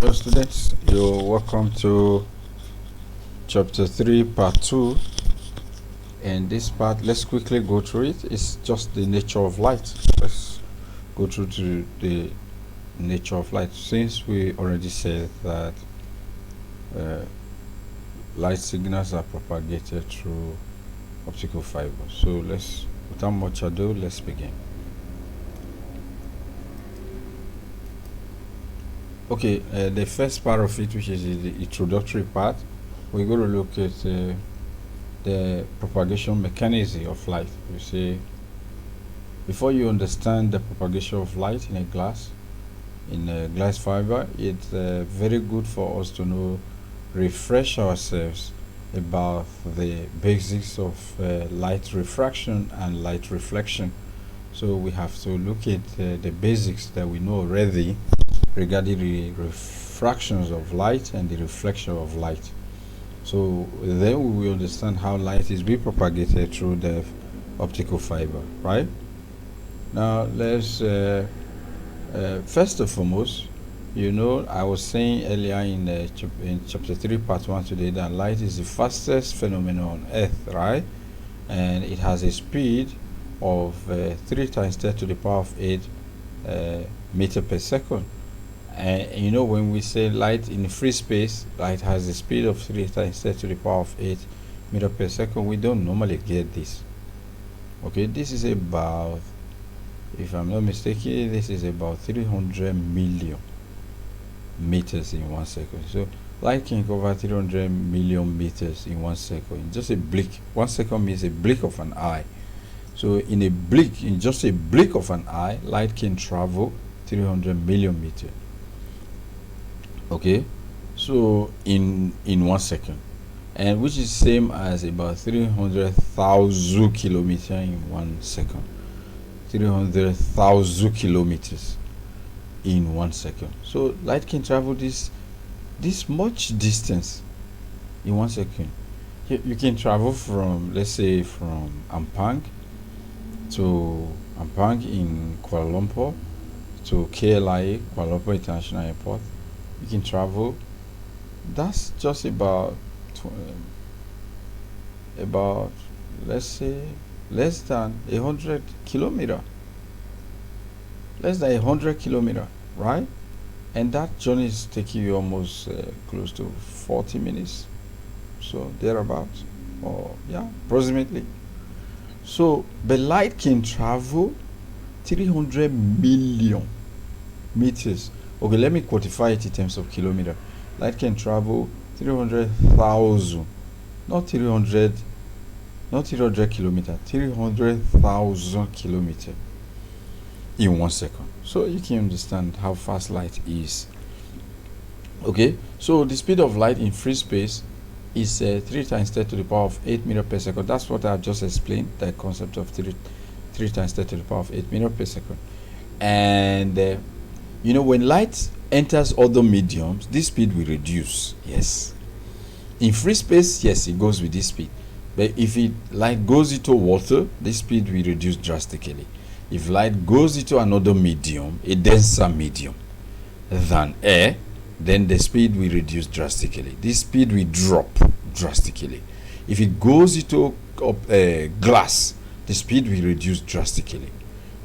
Hello students, you're welcome to chapter 3 part 2, and this part, let's quickly go through it. It's just the nature of light. Let's go through to the nature of light, since we already said that light signals are propagated through optical fiber. So let's, without much ado, let's begin. Okay, the first part of it, which is the introductory part, we're going to look at the propagation mechanism of light. You see, before you understand the propagation of light in a glass fiber, it's very good for us to know, refresh ourselves about the basics of light refraction and light reflection. So we have to look at the basics that we know already regarding the refractions of light and the reflection of light. So then we will understand how light is being propagated through the optical fiber, right? Now let's first and foremost, you know, I was saying earlier in chapter 3 part 1 today that light is the fastest phenomenon on earth, right? And it has a speed of 3 times 10 to the power of 8 meter per second. And you know, when we say light in free space, light has a speed of 3 times 10 to the power of 8 meter per second. We don't normally get this. Okay, this is about, if I'm not mistaken, this is about 300 million meters in 1 second. So light can cover 300 million meters in 1 second. Just a blink. 1 second means a blink of an eye. So in a blink, in just a blink of an eye, light can travel 300 million meters. Okay, so in 1 second, and which is same as about 300,000 kilometers in 1 second. 300,000 kilometers in 1 second. So light can travel this much distance in 1 second. You can travel from, let's say, from Ampang to Ampang in Kuala Lumpur to KLIA, Kuala Lumpur International Airport. You can travel, that's just about let's say less than 100 kilometers, right? And that journey is taking you almost close to 40 minutes, so thereabouts, or yeah, approximately. So the light can travel 300 million meters. Okay, let me quantify it in terms of kilometer. Light can travel 300,000, not 300 kilometers, 300,000 kilometers in 1 second. So you can understand how fast light is. Okay, so the speed of light in free space is 3 times 10 to the power of 8 meters per second. That's what I've just explained, the concept of 3 times 10 to the power of 8 meters per second. And you know, when light enters other mediums, this speed will reduce. Yes, in free space, yes, it goes with this speed. But if light goes into water, this speed will reduce drastically. If light goes into another medium, a denser medium than air, then the speed will reduce drastically. This speed will drop drastically. If it goes into glass, the speed will reduce drastically.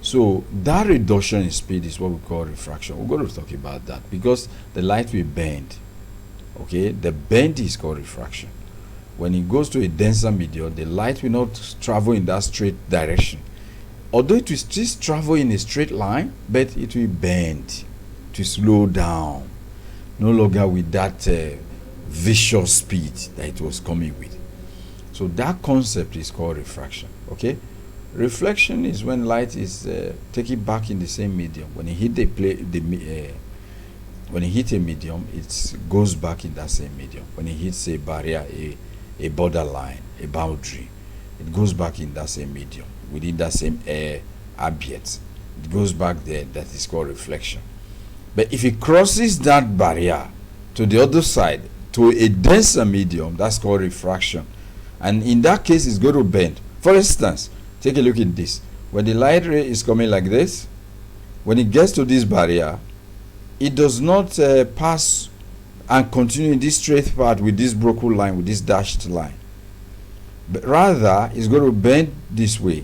So that reduction in speed is what we call refraction. We're going to talk about that because the light will bend. Okay, the bend is called refraction. When it goes to a denser medium, the light will not travel in that straight direction. Although it will still travel in a straight line, but it will bend, to slow down, no longer with that vicious speed that it was coming with. So that concept is called refraction. Okay. Reflection is when light is taken back in the same medium. When it hit when it hits a medium, it goes back in that same medium. When it hits a barrier, a borderline, a boundary, it goes back in that same medium, within that same air ambient. It goes back there. That is called reflection. But if it crosses that barrier to the other side, to a denser medium, that's called refraction. And in that case, it's going to bend. For instance, take a look at this. When the light ray is coming like this, when it gets to this barrier, it does not pass and continue in this straight path with this broken line, with this dashed line, but rather it's going to bend this way.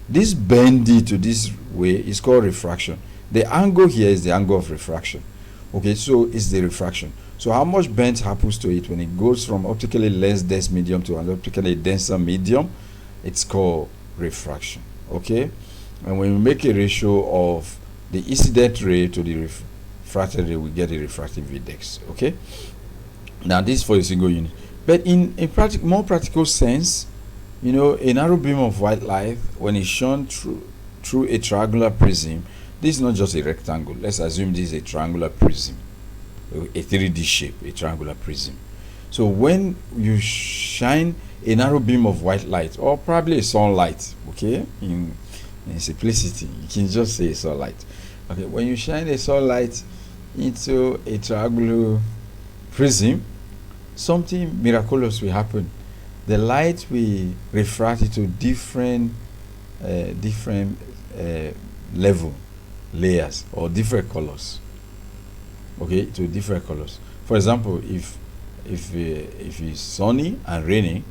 This bending to this way is called refraction. The angle here is the angle of refraction. Okay, so it's the refraction. So how much bend happens to it when it goes from optically less dense medium to an optically denser medium? It's called refraction. Okay, and when we make a ratio of the incident ray to the refracted ray, we get a refractive index. Okay, now this is for a single unit, but in more practical sense, you know, a narrow beam of white light, when it's shone through a triangular prism, this is not just a rectangle. Let's assume this is a triangular prism, a 3D shape, a triangular prism. So when you shine a narrow beam of white light, or probably a sunlight, okay, in simplicity, you can just say sunlight. Okay, when you shine a sunlight into a triangular prism, something miraculous will happen. The light will refract into different layers or different colors. Okay, to different colors. For example, if it's sunny and rainy,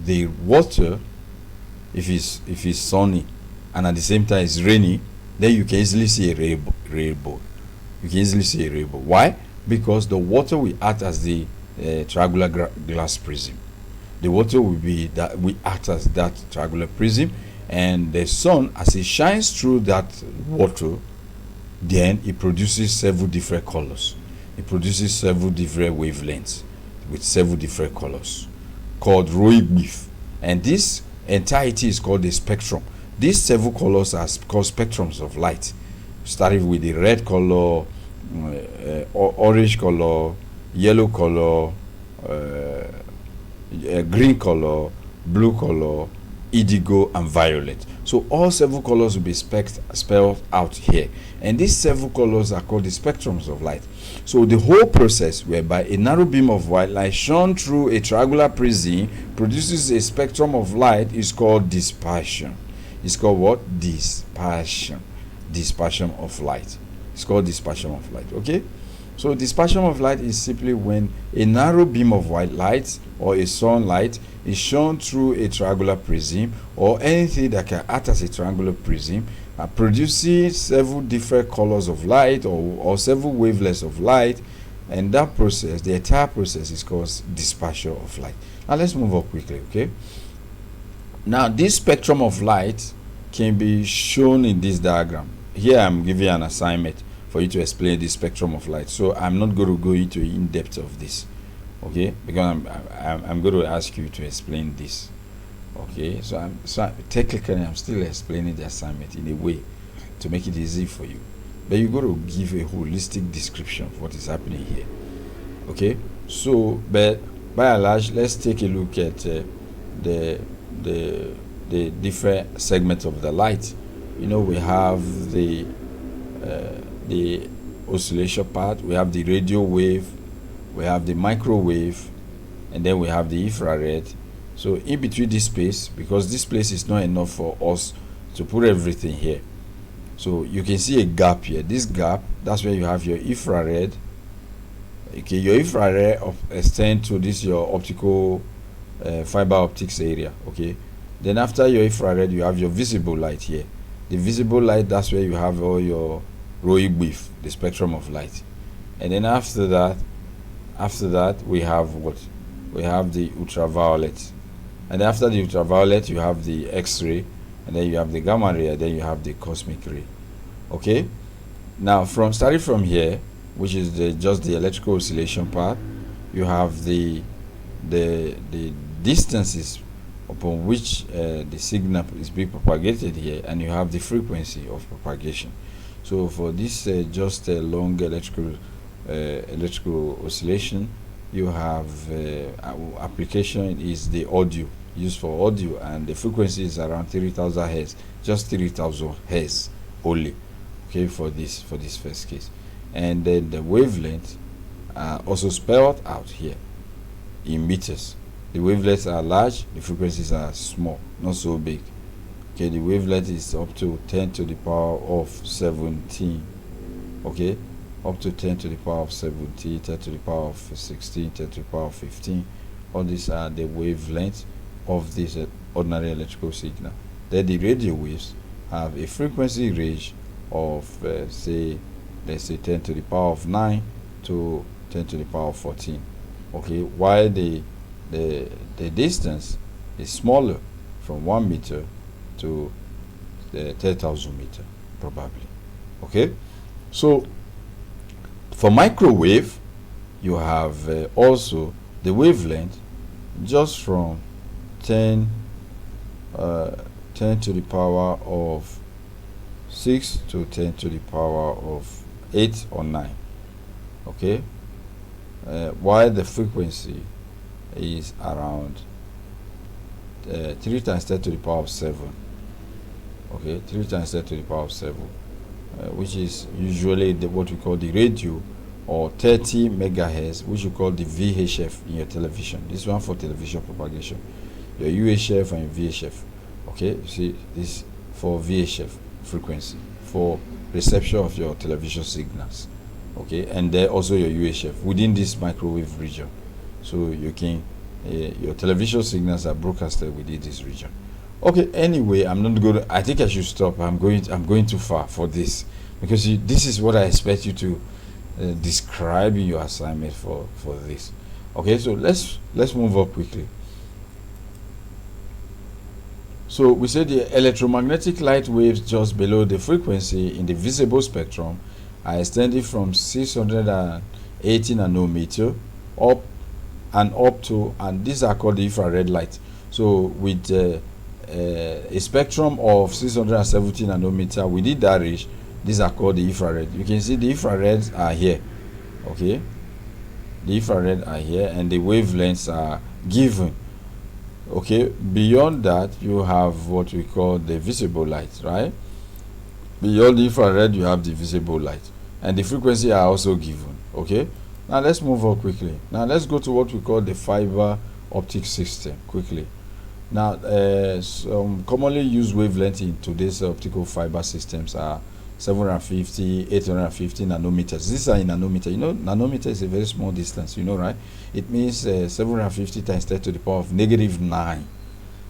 the water, if it's sunny and at the same time it's rainy, then you can easily see a rainbow. You can easily see a rainbow. Why? Because the water will act as the triangular glass prism. The water will act as that triangular prism, and the sun, as it shines through that water, then it produces several different colors. It produces several different wavelengths with several different colors, called wou.edu.ng, and this entirety is called the spectrum. These several colors are called spectrums of light, starting with the red color, orange color, yellow color, green color, blue color, indigo, and violet. So all several colors will be spelled out here, and these several colors are called the spectrums of light. So the whole process whereby a narrow beam of white light shone through a triangular prism produces a spectrum of light is called dispersion. It's called what? Dispersion. Dispersion of light. It's called dispersion of light. Okay, so dispersion of light is simply when a narrow beam of white light or a sunlight is shown through a triangular prism or anything that can act as a triangular prism, producing several different colors of light or several wavelengths of light, and that process, the entire process, is called dispersion of light. Now let's move up quickly. Okay, now this spectrum of light can be shown in this diagram. Here I'm giving you an assignment for you to explain the spectrum of light, so I'm not going to go into in depth of this, okay, because I'm going to ask you to explain this. Okay, so technically I'm still explaining the assignment in a way to make it easy for you, but you got to give a holistic description of what is happening here. Okay, so but by and large, let's take a look at the different segments of the light. You know, we have the oscillation part, we have the radio wave, we have the microwave, and then we have the infrared. So in between this space, because this place is not enough for us to put everything here, so you can see a gap here. This gap, that's where you have your infrared. Okay, your infrared extend to this your optical fiber optics area. Okay, then after your infrared you have your visible light here. The visible light, that's where you have all your wou.edu.ng, the spectrum of light. And then after that we have what? We have the ultraviolet. And after the ultraviolet you have the X-ray, and then you have the gamma ray, and then you have the cosmic ray. Okay, now starting from here, which is just the electrical oscillation part, you have the distances upon which the signal is being propagated here, and you have the frequency of propagation. So for this just a long electrical oscillation, you have application is the audio, used for audio, and the frequency is around 3000 Hz, just 3000 Hz only. Okay, for this first case. And then the wavelength are also spelled out here in meters. The wavelengths are large, the frequencies are small, not so big. Okay, the wavelength is up to 10 to the power of 17. Okay, up to 10 to the power of 70, 10 to the power of 16, 10 to the power of 15. All these are the wavelength of this ordinary electrical signal. Then the radio waves have a frequency range of say, let's say 10 to the power of 9 to 10 to the power of 14. Okay, while the distance is smaller, from 1 meter to 10,000 meter probably. Okay, so for microwave you have also the wavelength just from 10 to the power of 6 to 10 to the power of 8 or 9. Okay, while the frequency is around 3 times 10 to the power of 7. Okay, 3 times 10 to the power of 7, which is usually what we call the radio, or 30 megahertz, which you call the VHF in your television. This one for television propagation, your UHF and your VHF. Okay, you see this for VHF frequency for reception of your television signals. Okay, and then also your UHF within this microwave region, so you can your television signals are broadcasted within this region. Okay, anyway, I'm not going to, I think I should stop. I'm going too far for this, because this is what I expect you to describe in your assignment for this. Okay, so let's move up quickly. So we said the electromagnetic light waves just below the frequency in the visible spectrum are extended from 680 nanometer up to, and these are called the infrared light. So with a spectrum of 670 nanometer within that range, these are called the infrared. You can see the infrareds are here. Okay, the infrared are here, and the wavelengths are given. Okay, beyond that you have what we call the visible light, right? Beyond the infrared you have the visible light, and the frequency are also given. Okay, now let's move on quickly. Now let's go to what we call the fiber optic system quickly. Now some commonly used wavelength in today's optical fiber systems are 750, 850 nanometers. These are in nanometer. You know, nanometer is a very small distance, you know, right? It means 750 times 10 to the power of -9.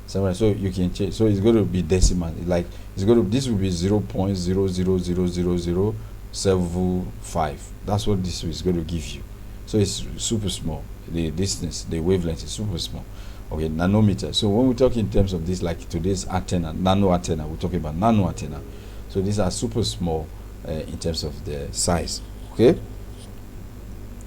So you can change. So it's going to be decimal. Like it's going to, this will be 0.0000075. That's what this is going to give you. So it's super small. The distance, the wavelength is super small. Okay, nanometer. So when we talk in terms of this, like today's antenna, nano antenna, we're talking about nano antenna. So these are super small in terms of the size. Okay,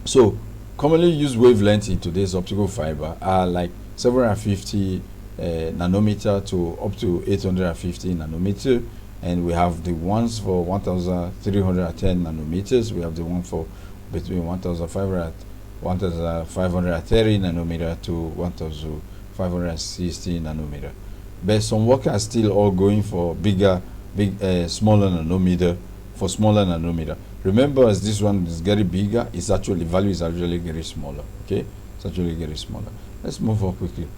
so commonly used wavelengths in today's optical fiber are like 750 nanometer to up to 850 nanometer, and we have the ones for 1310 nanometers. We have the one for between 1530 nanometer to 1560 nanometer. But some work are still all going for smaller nanometer, for smaller nanometer. Remember, as this one is getting bigger, its actually value is actually getting smaller. Okay, it's actually getting smaller. Let's move on quickly.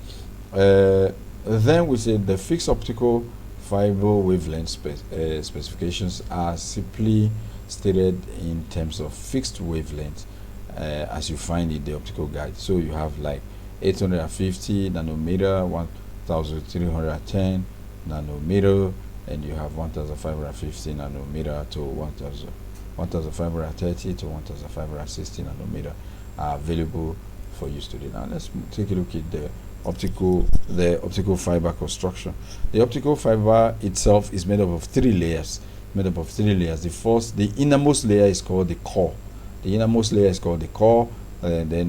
Then we say the fixed optical fiber wavelength specifications are simply stated in terms of fixed wavelength as you find in the optical guide. So you have like 850 nanometer, 1310 nanometer, and you have 1550 nanometer to 1530 to 1560 nanometer are available for use today. Now let's take a look at the optical fiber construction. The optical fiber itself is made up of three layers. The innermost layer is called the core. Then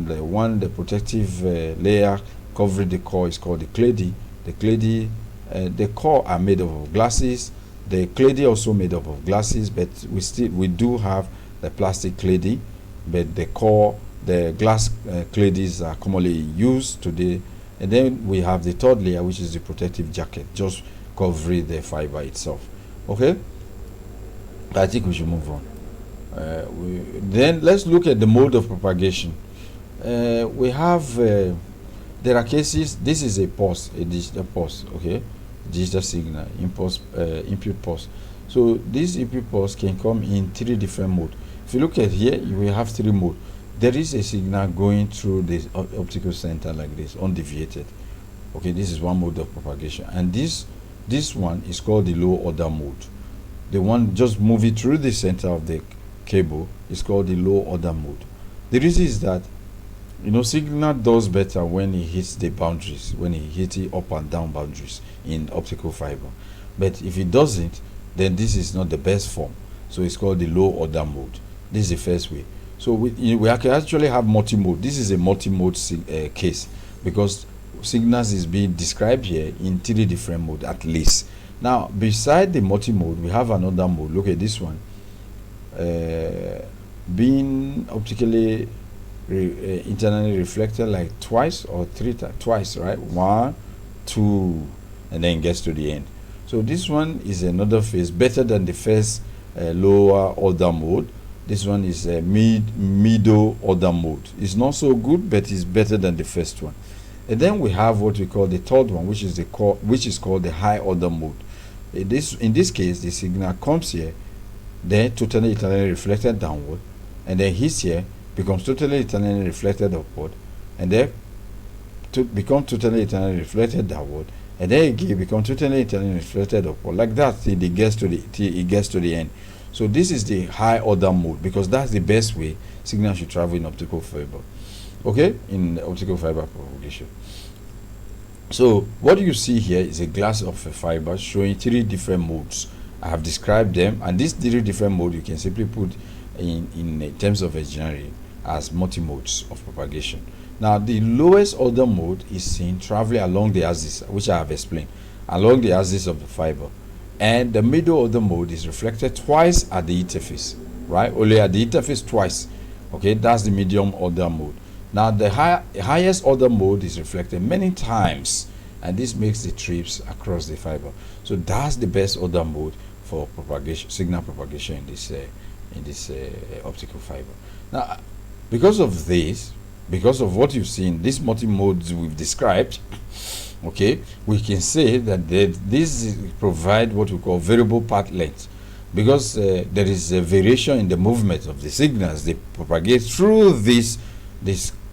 the protective layer covering the core is called the clady. The core are made up of glasses. The clady also made up of glasses, but we do have the plastic clady. But the core, the glass cladies are commonly used today. And then we have the third layer, which is the protective jacket, just covering the fiber itself. Okay, I think we should move on. Then let's look at the mode of propagation. We have there are cases. This is a pulse, a digital pulse. Okay, digital signal, input pulse. So this input pulse can come in three different modes. if you look at here, you will have three modes. There is a signal going through the optical center like this, undeviated. Okay, this is one mode of propagation, and this one is called the low order mode. The one just moving through the center of the cable is called the low order mode. The reason is that, you know, signal does better when it hits the boundaries, when it hits the up and down boundaries in optical fiber. But if it doesn't, then this is not the best form. So it's called the low order mode. This is the first way. So we can actually have multi-mode. This is a multi-mode case, because signals is being described here in three different modes at least. Now, beside the multi-mode, we have another mode. Look at this one. Being optically internally reflected like twice or three times. Twice, right? 1, 2, and then gets to the end. So this one is another phase, better than the first lower order mode. This one is a middle order mode. It's not so good, but it's better than the first one. And then we have what we call the third one, which is called the high order mode. In this case, the signal comes here, then totally internally reflected downward, and then hits here, becomes totally internally reflected upward, and then become totally internally reflected downward, and then again become totally internally reflected upward, like that till it gets to the end. So this is the high order mode, because that's the best way signal should travel in optical fiber. Okay, in optical fiber propagation. So what you see here is a glass of a fiber showing three different modes. I have described them, and these three different modes you can simply put in terms of engineering as multi-modes of propagation. Now, the lowest order mode is seen traveling along the axis, which I have explained, along the axis of the fiber. And the middle order mode is reflected twice at the interface, right? Only at the interface twice. Okay, that's the medium order mode. Now, the highest order mode is reflected many times, and this makes the trips across the fiber. So that's the best order mode for propagation, signal propagation in this optical fiber. Now, because of this, because of what you've seen, these multi-modes we've described, okay, we can say that this provide what we call variable path length, because there is a variation in the movement of the signals. They propagate through this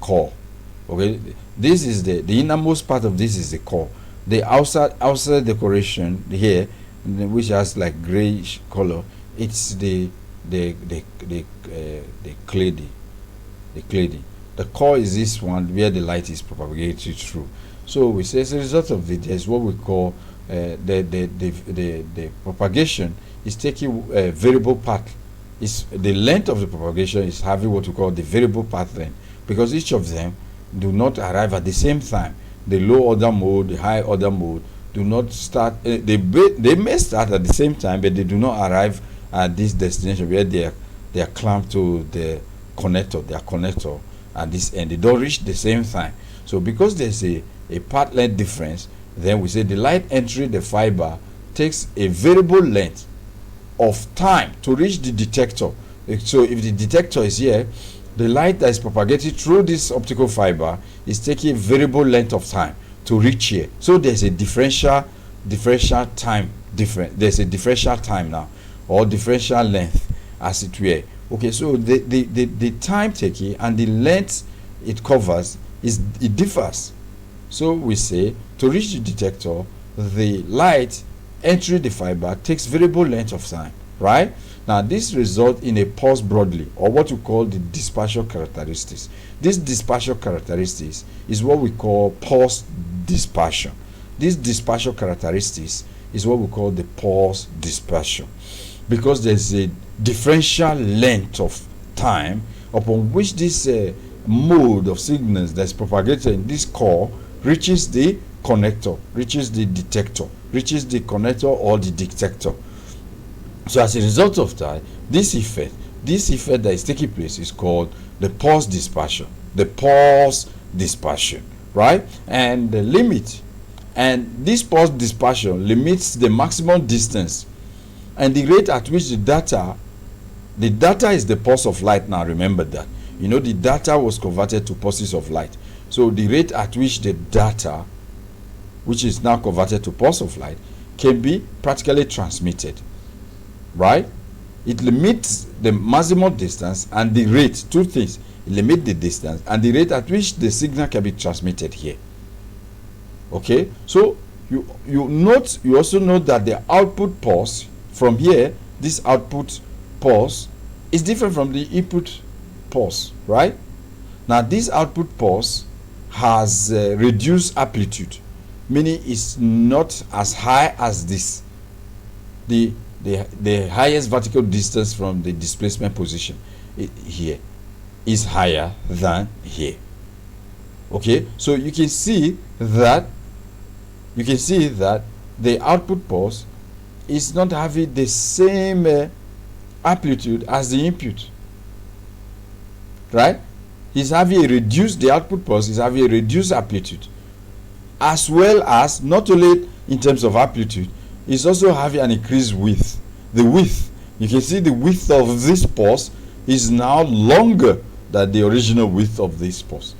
core. Okay, this is the innermost part of this is the core. The outside decoration here, which has like grayish color, it's the cladding. The cladding. The core is this one where the light is propagated through. So we say as a result of it, there's what we call the propagation is taking a variable path. It's the length of the propagation is having what we call the variable path length, because each of them do not arrive at the same time. The low order mode, the high order mode do not start. They may start at the same time, but they do not arrive at this destination where they are clamped to the connector. Their connector at this end. They don't reach the same time. So because there's a path length difference, then we say the light entering the fiber takes a variable length of time to reach the detector. So if the detector is here, the light that is propagated through this optical fiber is taking a variable length of time to reach here. So there's a differential time different. There's a differential time now, or differential length, as it were. Okay, so the time taking and the length it covers it differs. So we say to reach the detector, the light entering the fiber takes variable length of time, right? Now this results in a pulse broadly, or what we call the dispersion characteristics. This dispersion characteristics is what we call pulse dispersion. This dispersion characteristics is what we call the pulse dispersion, because there's a differential length of time upon which this mode of signals that's propagated in this core reaches the connector, reaches the detector, reaches the connector or the detector. So as a result of that, this effect that is taking place is called the pulse dispersion. The pulse dispersion, right? And the limit, and this pulse dispersion limits the maximum distance and the rate at which the data is the pulse of light. Now remember that, you know, the data was converted to pulses of light. So the rate at which the data, which is now converted to pulse of light, can be practically transmitted, right? It limits the maximum distance and the rate. Two things: it limits the distance and the rate at which the signal can be transmitted here. Okay, so you also note that the output pulse from here, this output pulse is different from the input pulse, right? Now this output pulse has reduced amplitude, meaning it's not as high as this. The highest vertical distance from the displacement position here is higher than here. Okay, so you can see that the output pulse is not having the same amplitude as the input, right? It's having a reduced, the output pulse is having a reduced amplitude, as well as not only in terms of amplitude, it's also having an increased width. The width, you can see the width of this pulse is now longer than the original width of this pulse.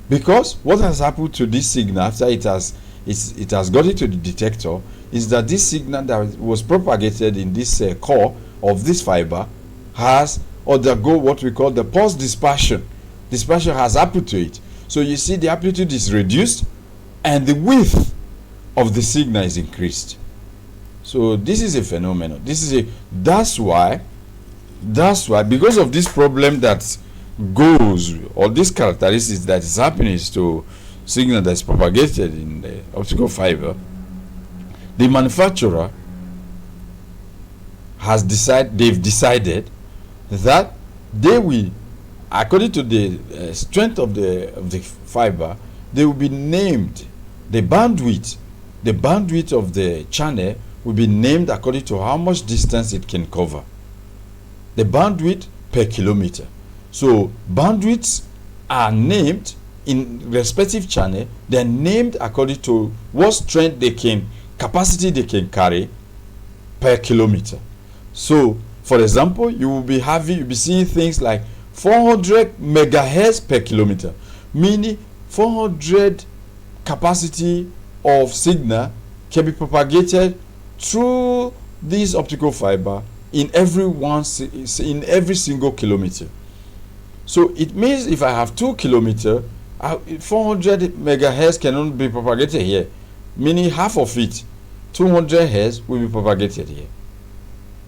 Because what has happened to this signal after it has got into the detector is that this signal that was propagated in this core of this fiber has undergo what we call the pulse dispersion. Dispersion has happened to it. So you see the amplitude is reduced and the width of the signal is increased. So this is a phenomenon. That's why because of this problem that goes, or this characteristics that is happening to signal that is propagated in the optical fiber, the manufacturer they've decided that they will, according to the strength of the fiber, they will be named the bandwidth of the channel will be named according to how much distance it can cover. The bandwidth per kilometer. So bandwidths are named in respective channel. They're named according to what strength capacity they can carry per kilometer. So for example, you'll be seeing things like 400 megahertz per kilometer, meaning 400 capacity of signal can be propagated through this optical fiber in every single kilometer. So it means if I have 2 kilometers, 400 megahertz cannot be propagated here, meaning half of it, 200 hertz, will be propagated here.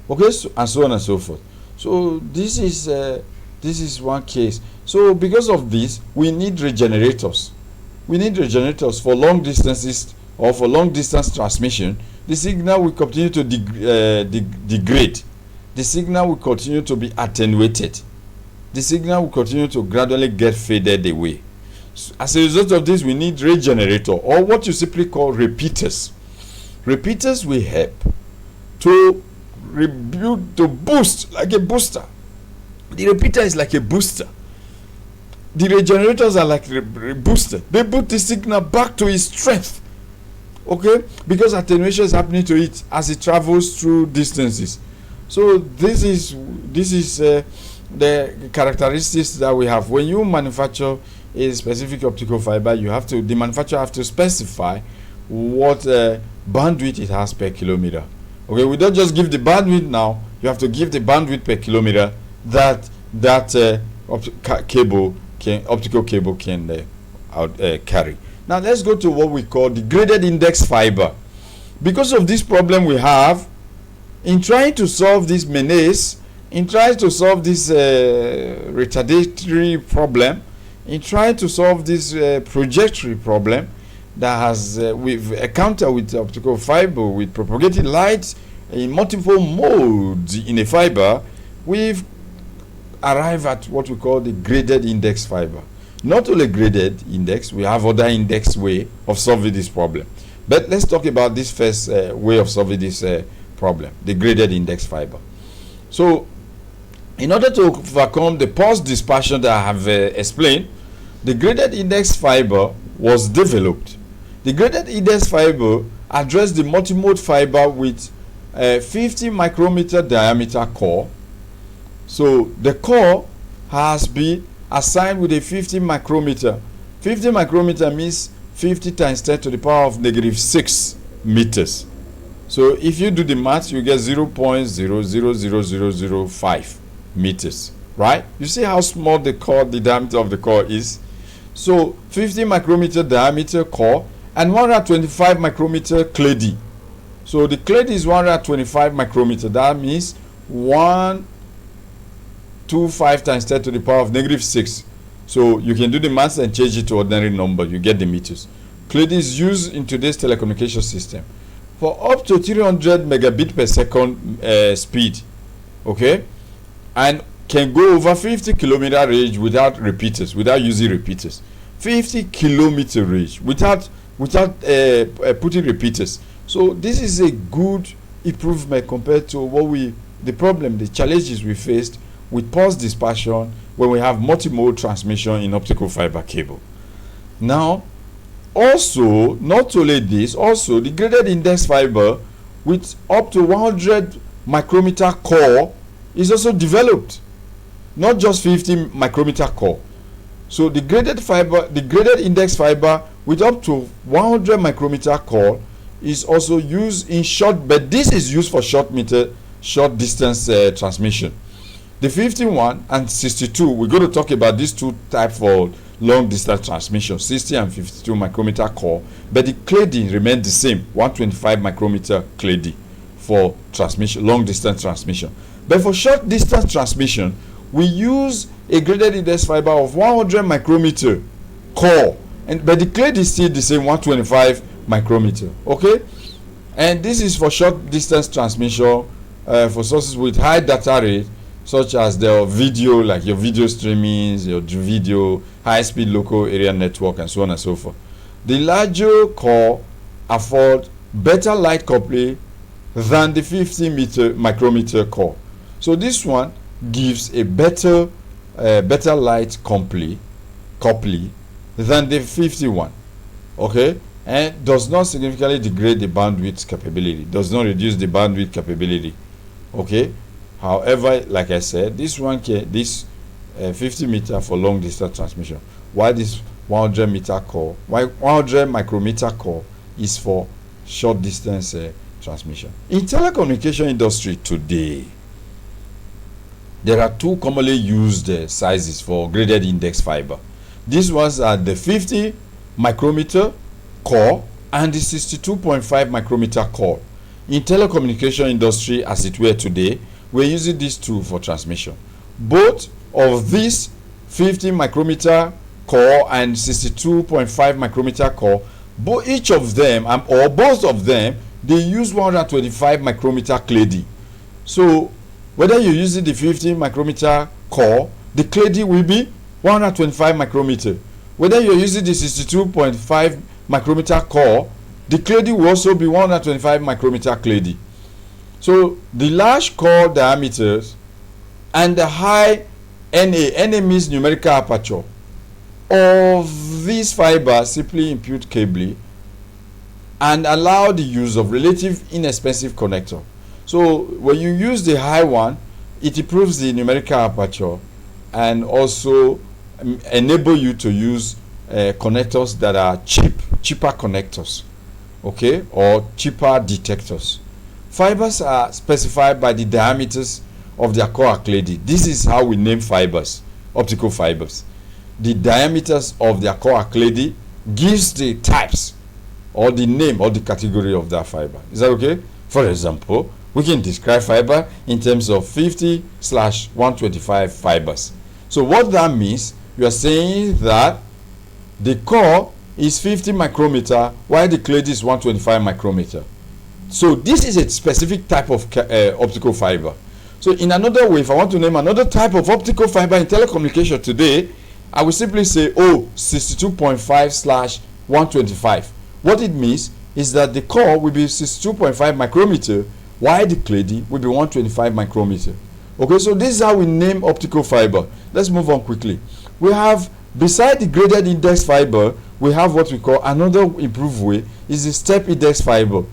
Okay, and so on and so forth. So this is one case. So because of this, we need regenerators. We need regenerators for long distances or for long distance transmission. The signal will continue to degrade. The signal will continue to be attenuated. The signal will continue to gradually get faded away. So as a result of this, we need regenerator, or what you simply call repeaters. Repeaters will help to boost, like a booster. The repeater is like a booster. The regenerators are like a booster. They put the signal back to its strength. Okay, because attenuation is happening to it as it travels through distances. So this is the characteristics that we have. When you manufacture a specific optical fiber, the manufacturer have to specify what bandwidth it has per kilometer. Okay, we don't just give the bandwidth now. You have to give the bandwidth per kilometer that optical cable can carry. Now let's go to what we call degraded index fiber. Because of this problem we have, in trying to solve this menace, in trying to solve this retardatory problem, in trying to solve this trajectory problem that has we've encountered with optical fiber, with propagating light in multiple modes in a fiber, we've arrived at what we call the graded index fiber. Not only graded index, we have other index way of solving this problem. But let's talk about this first way of solving this problem, the graded index fiber. So, in order to overcome the pulse dispersion that I have explained, the graded index fiber was developed. The graded index fiber addressed the multimode fiber with a 50 micrometer diameter core. So, the core has been assigned with a 50 micrometer. 50 micrometer means 50 times 10 to the power of -6 meters. So if you do the math, you get 0.000005 meters, right? You see how small the diameter of the core is. So 50 micrometer diameter core and 125 micrometer clady. So the clady is 125 micrometer. That means 125 times 10 to the power of -6. So you can do the math and change it to ordinary number. You get the meters. Clady is used in today's telecommunication system for up to 300 megabit per second speed, okay, and can go over 50 kilometer range without repeaters, without using repeaters. 50 kilometer range without putting repeaters. So this is a good improvement compared to the challenges we faced with pulse dispersion when we have multimode transmission in optical fiber cable. Now, also, not only this, also the graded index fiber with up to 100 micrometer core is also developed, not just 50 micrometer core. So the graded index fiber with up to 100 micrometer core is also used in short, but this is used for short distance transmission. The 51 and 62, we're going to talk about these two types for long distance transmission, 60 and 52 micrometer core, but the clady remains the same, 125 micrometer clady for transmission, long distance transmission. But for short distance transmission, we use a graded index fiber of 100 micrometer core, but the clady is still the same, 125 micrometer, okay? And this is for short distance transmission for sources with high data rate, such as the video, like your video streamings, your video, high-speed local area network, and so on and so forth. The larger core afford better light coupling than the 50 micrometer core. So this one gives a better light coupling than the 51, okay, and does not significantly degrade the bandwidth capability, does not reduce the bandwidth capability, okay. However, like I said, this 50 meter for long distance transmission, while this 100 micrometer core is for short distance transmission. In telecommunication industry today, there are two commonly used sizes for graded index fiber. These ones are the 50 micrometer core and the 62.5 micrometer core. In telecommunication industry, as it were today, we're using these two for transmission. Both of these 50 micrometer core and 62.5 micrometer core, each of them or both of them, they use 125 micrometer clady. So whether you're using the 50 micrometer core, the clady will be 125 micrometer. Whether you're using the 62.5 micrometer core, the clady will also be 125 micrometer clady. So the large core diameters and the high NA means numerical aperture of these fibers simply impute cabling and allow the use of relative inexpensive connector. So when you use the high one, it improves the numerical aperture and also enable you to use connectors that are cheaper connectors, okay, or cheaper detectors. Fibers are specified by the diameters of their core clady. This is how we name fibers, optical fibers. The diameters of their core clady gives the types or the name or the category of that fiber. Is that okay? For example, we can describe fiber in terms of 50/125 fibers. So what that means, you are saying that the core is 50 micrometer while the clady is 125 micrometer. So this is a specific type of optical fiber. So in another way, if I want to name another type of optical fiber in telecommunication today, I will simply say 62.5/125. What it means is that the core will be 62.5 micrometer while the clady will be 125 micrometer. Okay, so this is how we name optical fiber. Let's move on quickly. We have, beside the graded index fiber, we have what we call another improved way is the step index fiber.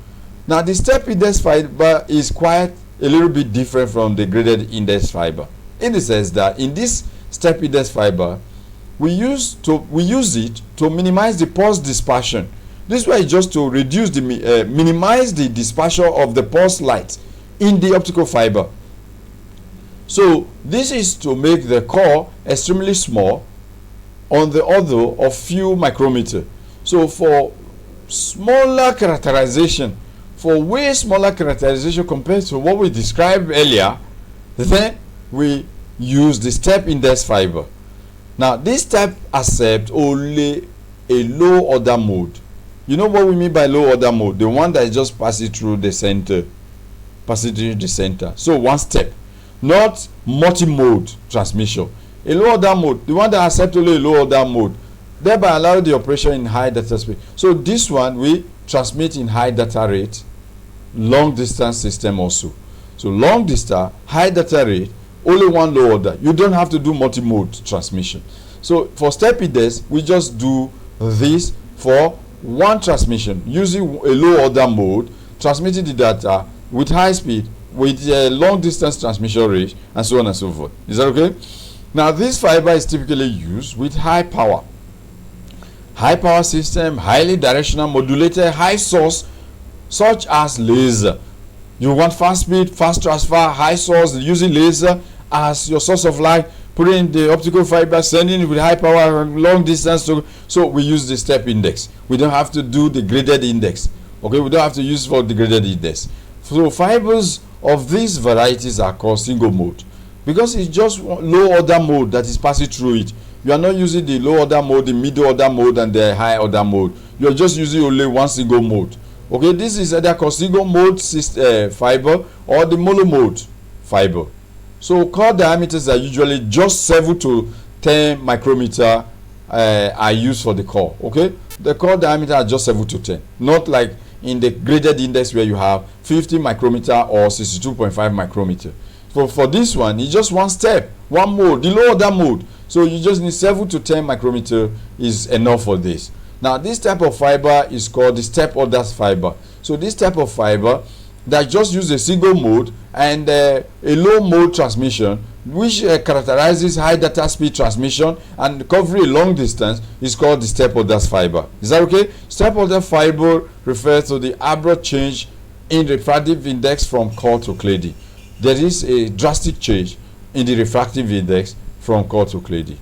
Now the step index fiber is quite a little bit different from the graded index fiber, in the sense that in this step index fiber we use it to minimize the pulse dispersion. This way is just to reduce the minimize the dispersion of the pulse light in the optical fiber. So this is to make the core extremely small on the order of few micrometer. So for smaller characterization, for way smaller characterization compared to what we described earlier, then we use the step index fiber. Now this step accept only a low order mode. You know what we mean by low order mode? The one that is just passing through the center. So one step, not multi-mode transmission. A low order mode, the one that accepts only a low order mode, thereby allow the operation in high data speed. So this one we transmit in high data rate, long distance system also. So long distance, high data rate, only one low order. You don't have to do multi-mode transmission. So for step index, we just do this for one transmission using a low order mode, transmitting the data with high speed, with a long distance transmission rate, and so on and so forth. Is that okay? Now this fiber is typically used with high power system, highly directional modulated high source, such as laser. You want fast speed, fast transfer, high source, using laser as your source of light, putting in the optical fiber, sending it with high power and long distance. So we use the step index. We don't have to do the graded index. Okay, we don't have to use for the graded index. So fibers of these varieties are called single mode, because it's just low order mode that is passing through it. You are not using the low order mode, the middle order mode, and the high order mode. You are just using only one single mode. Okay, this is either called single mode fiber or the mono mode fiber. So core diameters are usually just 7 to 10 micrometer are used for the core. Okay, the core diameter are just 7 to 10, not like in the graded index where you have 50 micrometer or 62.5 micrometer. For this one, it's just one step, one mode, the low order mode. So you just need 7 to 10 micrometer is enough for this. Now this type of fiber is called the step order fiber. So this type of fiber that just use a single mode and a low mode transmission, which characterizes high data speed transmission and covering a long distance, is called the step order fiber. Is that okay? Step order fiber refers to the abrupt change in refractive index from core to cladding. There is a drastic change in the refractive index from core to cladding,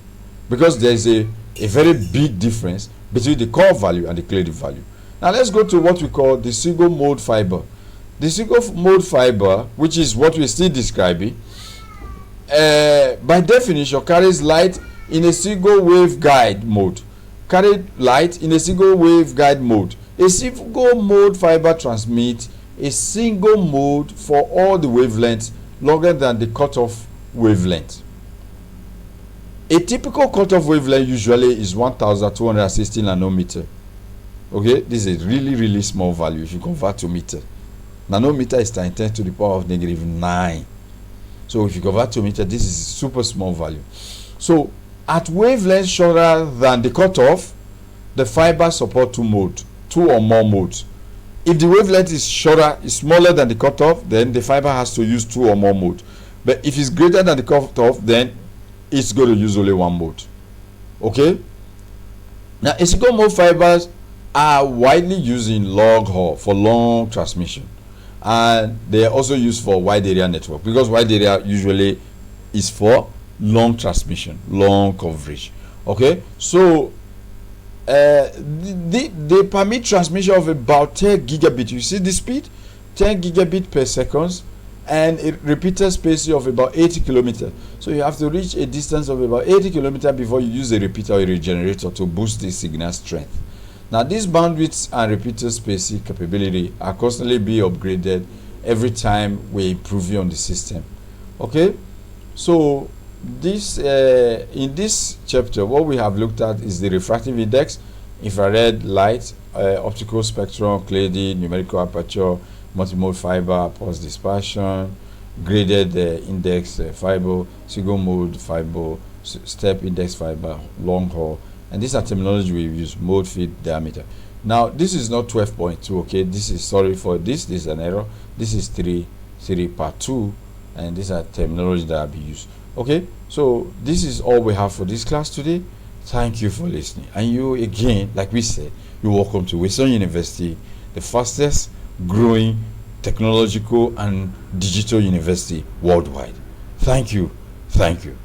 because there is a very big difference between the core value and the cladding value. Now let's go to what we call the single mode fiber. The single mode fiber, which is what we're still describing, by definition carries light in a single waveguide mode. Carry light in a single waveguide mode. A single mode fiber transmits a single mode for all the wavelengths longer than the cutoff wavelength. A typical cutoff wavelength usually is 1260 nanometer. Okay, this is a really small value if you convert to meter. Nanometer is 10 to the power of -9. So if you convert to meter, this is a super small value. So at wavelength shorter than the cutoff, the fiber support two or more modes. If the wavelength is smaller than the cutoff, then the fiber has to use 2 or more modes. But if it's greater than the cutoff, then it's going to use only one mode. Okay. Now, a single mode fibers are widely used in long haul for long transmission, and they are also used for wide area network, because wide area usually is for long transmission, long coverage. Okay, so they permit transmission of about 10 gigabit. You see the speed, 10 gigabit per second, and a repeater spacing of about 80 kilometers. So you have to reach a distance of about 80 kilometers before you use a repeater or a regenerator to boost the signal strength. Now these bandwidths and repeater spacing capability are constantly being upgraded every time we improve on the system. Okay, so this in this chapter, what we have looked at is the refractive index, infrared light, optical spectrum, cladding, numerical aperture, multimode fiber, pulse dispersion, graded index fiber, single mode fiber, step index fiber, long haul, and these are terminology we use: mode, feed, diameter. Now this is not 12.2. okay, this is, sorry for this is an error. This is 3 part 2, and these are terminology that will be used. Okay, so this is all we have for this class today. Thank you for listening. And you, again, like we said, you're welcome to Waidsum University, the fastest growing technological and digital university worldwide. Thank you. Thank you.